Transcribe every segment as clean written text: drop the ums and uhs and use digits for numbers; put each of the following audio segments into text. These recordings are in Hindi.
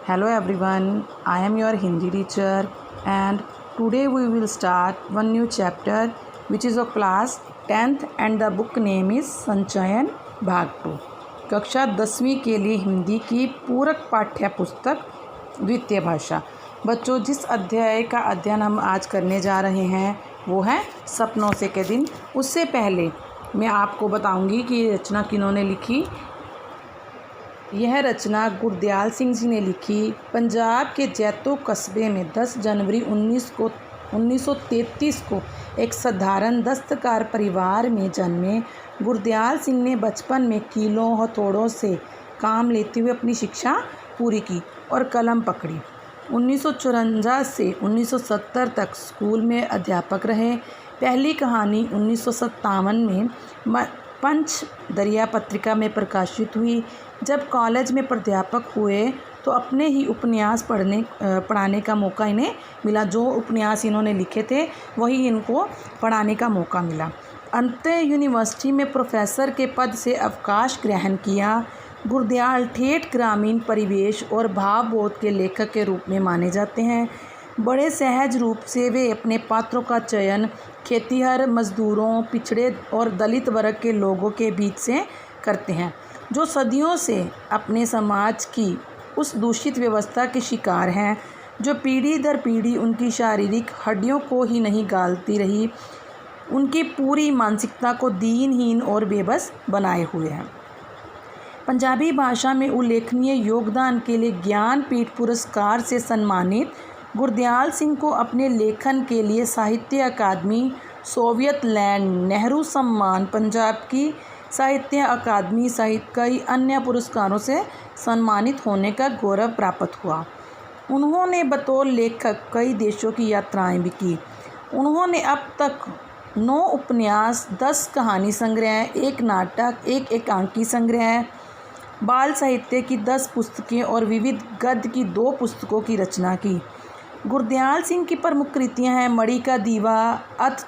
Hello everyone, I am your Hindi teacher and today we will start one new chapter which is of class 10th and the book name is संचयन भाग 2। कक्षा 10वीं के लिए हिंदी की पूरक पाठ्य पुस्तक द्वितीय भाषा। बच्चों, जिस अध्याय का अध्ययन हम आज करने जा रहे हैं वो है सपनों से के दिन। उससे पहले मैं आपको बताऊंगी कि ये रचना किन्होंने लिखी। यह रचना गुरदयाल सिंह जी ने लिखी। पंजाब के जैतो कस्बे में 10 जनवरी 1933 को एक साधारण दस्तकार परिवार में जन्मे गुरदयाल सिंह ने बचपन में कीलों हथौड़ों से काम लेते हुए अपनी शिक्षा पूरी की और कलम पकड़ी। 1954 से 1970 तक स्कूल में अध्यापक रहे। पहली कहानी 1957 में पंच दरिया पत्रिका में प्रकाशित हुई। जब कॉलेज में प्राध्यापक हुए तो अपने ही उपन्यास पढ़ाने का मौका इन्हें मिला। जो उपन्यास इन्होंने लिखे थे वही इनको पढ़ाने का मौका मिला। अंततः यूनिवर्सिटी में प्रोफेसर के पद से अवकाश ग्रहण किया। गुरदयाल ठेठ ग्रामीण परिवेश और भावबोध के लेखक के रूप में माने जाते हैं। बड़े सहज रूप से वे अपने पात्रों का चयन खेतिहर, मजदूरों, पिछड़े और दलित वर्ग के लोगों के बीच से करते हैं जो सदियों से अपने समाज की उस दूषित व्यवस्था के शिकार हैं जो पीढ़ी दर पीढ़ी उनकी शारीरिक हड्डियों को ही नहीं गालती रही, उनकी पूरी मानसिकता को दीनहीन और बेबस बनाए हुए हैं। पंजाबी भाषा में उल्लेखनीय योगदान के लिए ज्ञानपीठ पुरस्कार से सम्मानित गुरदयाल सिंह को अपने लेखन के लिए साहित्य अकादमी, सोवियत लैंड नेहरू सम्मान, पंजाब की साहित्य अकादमी सहित कई अन्य पुरस्कारों से सम्मानित होने का गौरव प्राप्त हुआ। उन्होंने बतौर लेखक कई देशों की यात्राएं भी की। उन्होंने अब तक 9 उपन्यास, 10 कहानी संग्रह, 1 नाटक, 1 एकांकी संग्रह, बाल साहित्य की 10 पुस्तकें और विविध गद्य की 2 पुस्तकों की रचना की। गुरदयाल सिंह की प्रमुख कृतियाँ हैं मणि का दीवा, अथ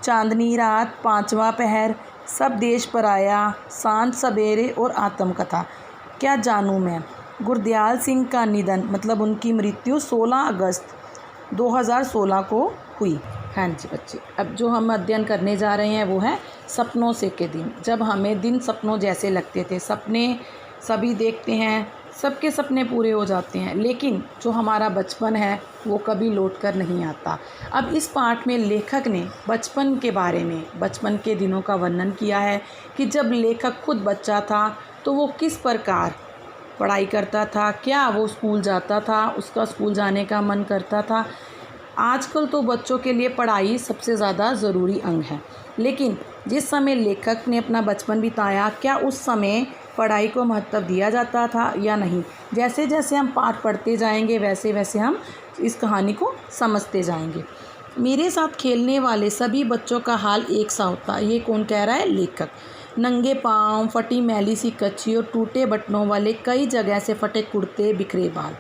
चांदनी रात, पांचवा पहर, सब देश पराया, सांझ सवेरे और आत्मकथा। क्या जानूँ मैं। गुरदयाल सिंह का निधन मतलब उनकी मृत्यु 16 अगस्त 2016 को हुई। हाँ जी बच्चे, अब जो हम अध्ययन करने जा रहे हैं वो है सपनों से के दिन। जब हमें दिन सपनों जैसे लगते थे। सपने सभी देखते हैं, सबके सपने पूरे हो जाते हैं, लेकिन जो हमारा बचपन है वो कभी लौट कर नहीं आता। अब इस पाठ में लेखक ने बचपन के बारे में, बचपन के दिनों का वर्णन किया है कि जब लेखक खुद बच्चा था तो वो किस प्रकार पढ़ाई करता था, क्या वो स्कूल जाता था, उसका स्कूल जाने का मन करता था। आजकल तो बच्चों के लिए पढ़ाई सबसे ज़्यादा ज़रूरी अंग है, लेकिन जिस समय लेखक ने अपना बचपन बिताया, क्या उस समय पढ़ाई को महत्व दिया जाता था या नहीं। जैसे जैसे हम पाठ पढ़ते जाएंगे वैसे वैसे हम इस कहानी को समझते जाएंगे। मेरे साथ खेलने वाले सभी बच्चों का हाल एक सा होता। ये कौन कह रहा है? लेखक। नंगे पाँव, फटी मैली सी कच्ची और टूटे बटनों वाले, कई जगह से फटे कुर्ते, बिखरे बाल।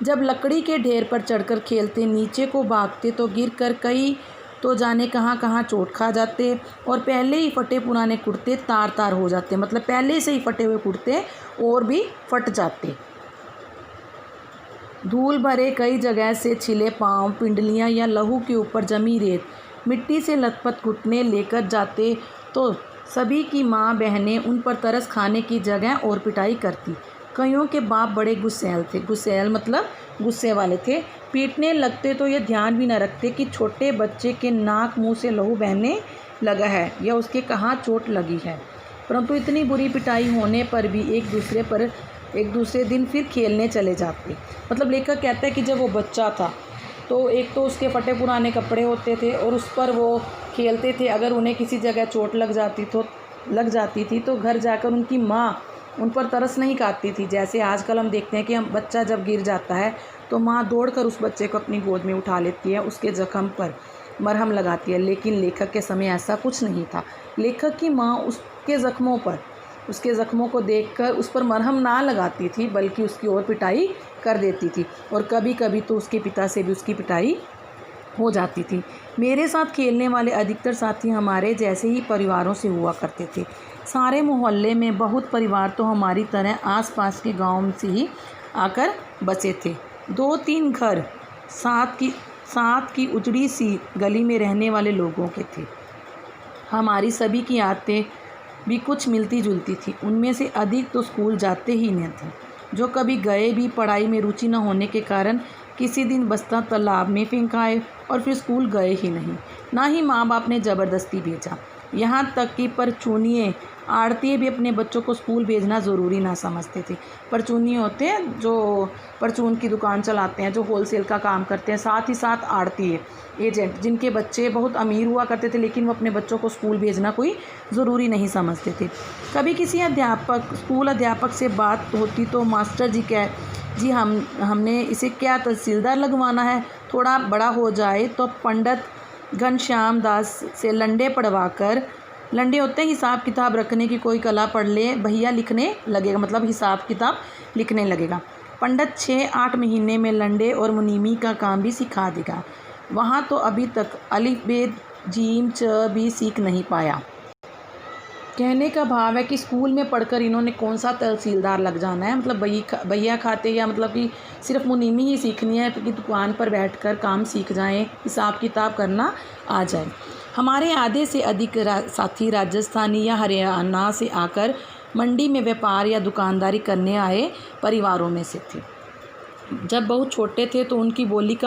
जब लकड़ी के ढेर पर चढ़कर खेलते, नीचे को भागते तो गिर कर कई तो जाने कहाँ कहाँ चोट खा जाते और पहले ही फटे पुराने कुर्ते तार तार हो जाते। मतलब पहले से ही फटे हुए कुर्ते और भी फट जाते। धूल भरे कई जगह से छिले पाँव, पिंडलियाँ या लहू के ऊपर जमी रेत, मिट्टी से लथपथ घुटने लेकर जाते तो सभी की माँ बहनें उन पर तरस खाने की जगह और पिटाई करती। कईयों के बाप बड़े गुस्सैल थे। गुस्सैल मतलब गुस्से वाले थे। पीटने लगते तो ये ध्यान भी न रखते कि छोटे बच्चे के नाक मुंह से लहू बहने लगा है या उसके कहाँ चोट लगी है। परंतु इतनी बुरी पिटाई होने पर भी एक दूसरे दिन फिर खेलने चले जाते। मतलब लेखक कहता है कि जब वो बच्चा था तो एक तो उसके फटे पुराने कपड़े होते थे और उस पर वो खेलते थे। अगर उन्हें किसी जगह चोट लग जाती थी तो घर जाकर उनकी माँ उन पर तरस नहीं खाती थी। जैसे आजकल हम देखते हैं कि बच्चा जब गिर जाता है तो माँ दौड़कर उस बच्चे को अपनी गोद में उठा लेती है, उसके ज़ख्म पर मरहम लगाती है। लेकिन लेखक के समय ऐसा कुछ नहीं था। लेखक की माँ उसके ज़ख्मों को देखकर उस पर मरहम ना लगाती थी, बल्कि उसकी और पिटाई कर देती थी और कभी कभी तो उसके पिता से भी उसकी पिटाई हो जाती थी। मेरे साथ खेलने वाले अधिकतर साथी हमारे जैसे ही परिवारों से हुआ करते थे। सारे मोहल्ले में बहुत परिवार तो हमारी तरह आसपास के गांव से ही आकर बसे थे। 2-3 घर साथ की उजड़ी सी गली में रहने वाले लोगों के थे। हमारी सभी की आदतें भी कुछ मिलती जुलती थी। उनमें से अधिक तो स्कूल जाते ही न थे। जो कभी गए भी पढ़ाई में रुचि न होने के कारण किसी दिन बस्ता तालाब में फेंक आए और फिर स्कूल गए ही नहीं। ना ही माँ बाप ने ज़बरदस्ती भेजा। यहाँ तक कि परचूनिए आड़तिए भी अपने बच्चों को स्कूल भेजना ज़रूरी ना समझते थे। परचूनिए होते हैं जो परचून की दुकान चलाते हैं, जो होलसेल का काम करते हैं, साथ ही साथ आड़तिए एजेंट, जिनके बच्चे बहुत अमीर हुआ करते थे लेकिन वो अपने बच्चों को स्कूल भेजना कोई ज़रूरी नहीं समझते थे। कभी किसी स्कूल अध्यापक से बात होती तो मास्टर जी हमने इसे क्या तहसीलदार लगवाना है, थोड़ा बड़ा हो जाए तो पंडित घनश्याम दास से लंडे पढ़वा कर, लंडे होते हैं हिसाब किताब रखने की, कोई कला पढ़ ले, भैया लिखने लगेगा, मतलब हिसाब किताब लिखने लगेगा। पंडित 6-8 महीने में लंडे और मुनीमी का काम भी सिखा देगा। वहाँ तो अभी तक अलिफ बे जीम च भी सीख नहीं पाया। कहने का भाव है कि स्कूल में पढ़कर इन्होंने कौन सा तहसीलदार लग जाना है, मतलब भैया खाते, या मतलब कि सिर्फ मुनीमी ही सीखनी है कि दुकान पर बैठकर काम सीख जाएं, हिसाब किताब करना आ जाए। हमारे आधे से अधिक साथी राजस्थानी या हरियाणा से आकर मंडी में व्यापार या दुकानदारी करने आए परिवारों में से थे। जब बहुत छोटे थे तो उनकी बोली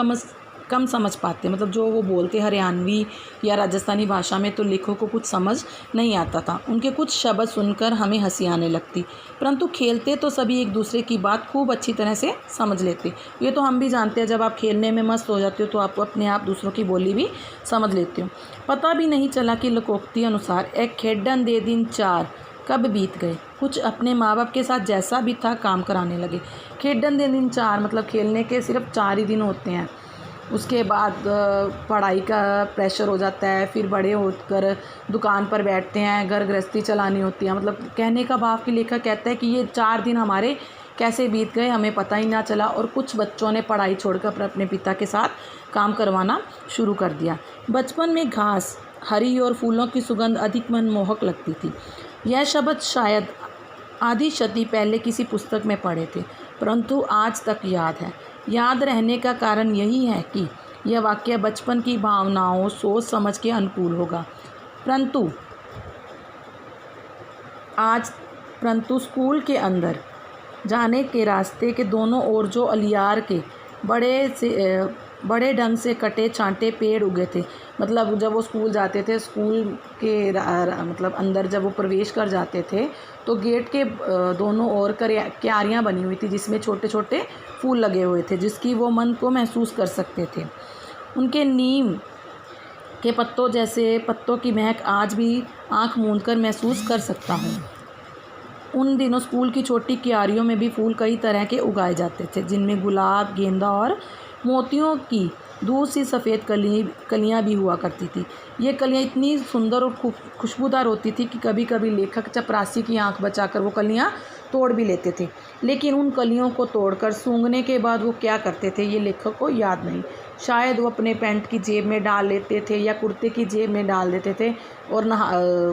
कम समझ पाते, मतलब जो वो बोलते हरियाणवी या राजस्थानी भाषा में, तो लेखों को कुछ समझ नहीं आता था। उनके कुछ शब्द सुनकर हमें हंसी आने लगती, परंतु खेलते तो सभी एक दूसरे की बात खूब अच्छी तरह से समझ लेते। ये तो हम भी जानते हैं, जब आप खेलने में मस्त हो जाते हो तो आप अपने आप दूसरों की बोली भी समझ लेते हो। पता भी नहीं चला कि लोकोक्ति अनुसार एक खेडन दे दिन 4 कब बीत गए। कुछ अपने माँ बाप के साथ जैसा भी था काम कराने लगे। खेडन दे दिन 4 मतलब खेलने के सिर्फ 4 ही दिन होते हैं, उसके बाद पढ़ाई का प्रेशर हो जाता है, फिर बड़े होकर दुकान पर बैठते हैं, घर गृहस्थी चलानी होती है। मतलब कहने का भाव कि लेखक कहता है कि ये 4 दिन हमारे कैसे बीत गए हमें पता ही ना चला, और कुछ बच्चों ने पढ़ाई छोड़कर अपने पिता के साथ काम करवाना शुरू कर दिया। बचपन में घास हरी और फूलों की सुगंध अधिक मनमोहक लगती थी। यह शब्द शायद आधी शती पहले किसी पुस्तक में पढ़े थे, परंतु आज तक याद है। याद रहने का कारण यही है कि यह वाक्य बचपन की भावनाओं सोच समझ के अनुकूल होगा। परंतु स्कूल के अंदर जाने के रास्ते के दोनों ओर जो अलियार के बड़े ढंग से कटे छांटे पेड़ उगे थे, मतलब जब वो स्कूल जाते थे, स्कूल के मतलब अंदर जब वो प्रवेश कर जाते थे तो गेट के दोनों ओर क्यारियाँ बनी हुई थी जिसमें छोटे छोटे फूल लगे हुए थे, जिसकी वो मन को महसूस कर सकते थे। उनके नीम के पत्तों जैसे पत्तों की महक आज भी आँख मूंदकर महसूस कर सकता हूँ। उन दिनों स्कूल की छोटी क्यारियों में भी फूल कई तरह के उगाए जाते थे, जिनमें गुलाब, गेंदा और मोतियों की दूर सी सफ़ेद कलियाँ भी हुआ करती थी। ये कलियाँ इतनी सुंदर और खुशबूदार होती थी कि कभी कभी लेखक चपरासी की आंख बचाकर वो कलियाँ तोड़ भी लेते थे, लेकिन उन कलियों को तोड़कर सूंघने के बाद वो क्या करते थे ये लेखक को याद नहीं। शायद वो अपने पैंट की जेब में डाल लेते थे या कुर्ते की जेब में डाल देते थे, और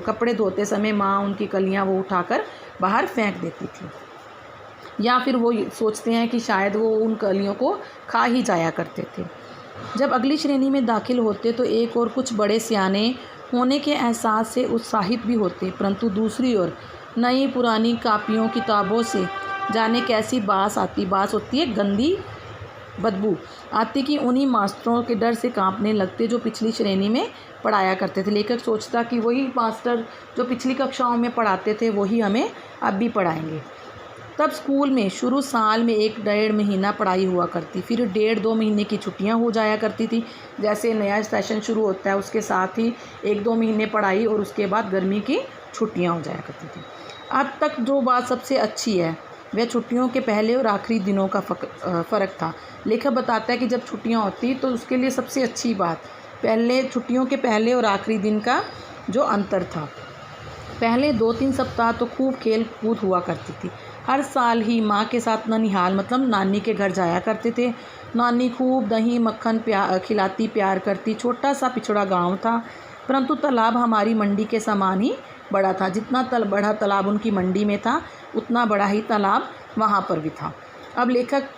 कपड़े धोते समय माँ उनकी कलियाँ वो उठाकर बाहर फेंक देती थी, या फिर वो सोचते हैं कि शायद वो उन कलियों को खा ही जाया करते थे। जब अगली श्रेणी में दाखिल होते तो एक और कुछ बड़े सियाने होने के एहसास से उत्साहित भी होते, परंतु दूसरी ओर नई पुरानी कापियों किताबों से जाने कैसी बास होती है, गंदी बदबू आती कि उन्हीं मास्टरों के डर से कांपने लगते जो पिछली श्रेणी में पढ़ाया करते थे। लेखक सोचता कि वही मास्टर जो पिछली कक्षाओं में पढ़ाते थे वही हमें अब भी पढ़ाएंगे। तब स्कूल में शुरू साल में 1-1.5 महीना पढ़ाई हुआ करती, फिर 1.5-2 महीने की छुट्टियां हो जाया करती थी। जैसे नया सेशन शुरू होता है उसके साथ ही 1-2 महीने पढ़ाई और उसके बाद गर्मी की छुट्टियां हो जाया करती थी। अब तक जो बात सबसे अच्छी है वह छुट्टियों के पहले और आखिरी दिनों का फ़र्क था। लेखक बताता है कि जब छुट्टियां होती तो उसके लिए सबसे अच्छी बात छुट्टियों के पहले और आखिरी दिन का जो अंतर था। पहले 2-3 सप्ताह तो खूब खेल कूद हुआ करती थी। हर साल ही माँ के साथ ननिहाल मतलब नानी के घर जाया करते थे। नानी खूब दही मक्खन खिलाती, प्यार करती। छोटा सा पिछड़ा गांव था, परंतु तालाब हमारी मंडी के समान ही बड़ा था। जितना बड़ा तालाब उनकी मंडी में था उतना बड़ा ही तालाब वहाँ पर भी था। अब लेखक